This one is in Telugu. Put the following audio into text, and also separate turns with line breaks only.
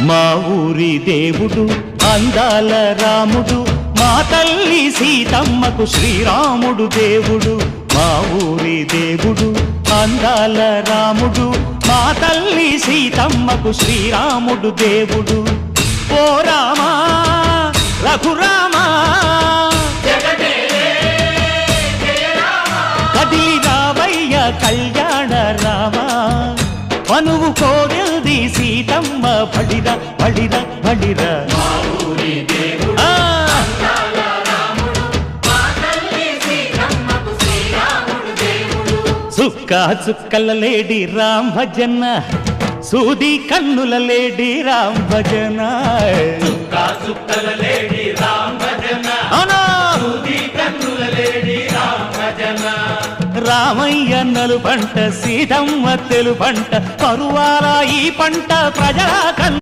మా ఊరి దేవుడు అందాల రాముడు, మా తల్లి సీతమ్మకు శ్రీరాముడు దేవుడు. మా ఊరి దేవుడు అందాల రాముడు, మా తల్లి సీతమ్మకు శ్రీరాముడు దేవుడు. ఓ రామా రఘురామా కదిలి రావయ్య కళ్యాణ రామా, మనువు కోరింది సీతమ్మ బడిరా బడిరా బడిరా. చుక్క చుక్కల లేడి రామ్ భజన, సూది కన్నుల లేడి రామ్ భజన.
చుక్కల లేడి రామ్ భజన, సూది కన్నుల లేడి రామ్ భజన.
రామయ్య నలు పంట సీతమ్మ తెలు పంట, పరువాల ఈ పంట ప్రజల కన్ను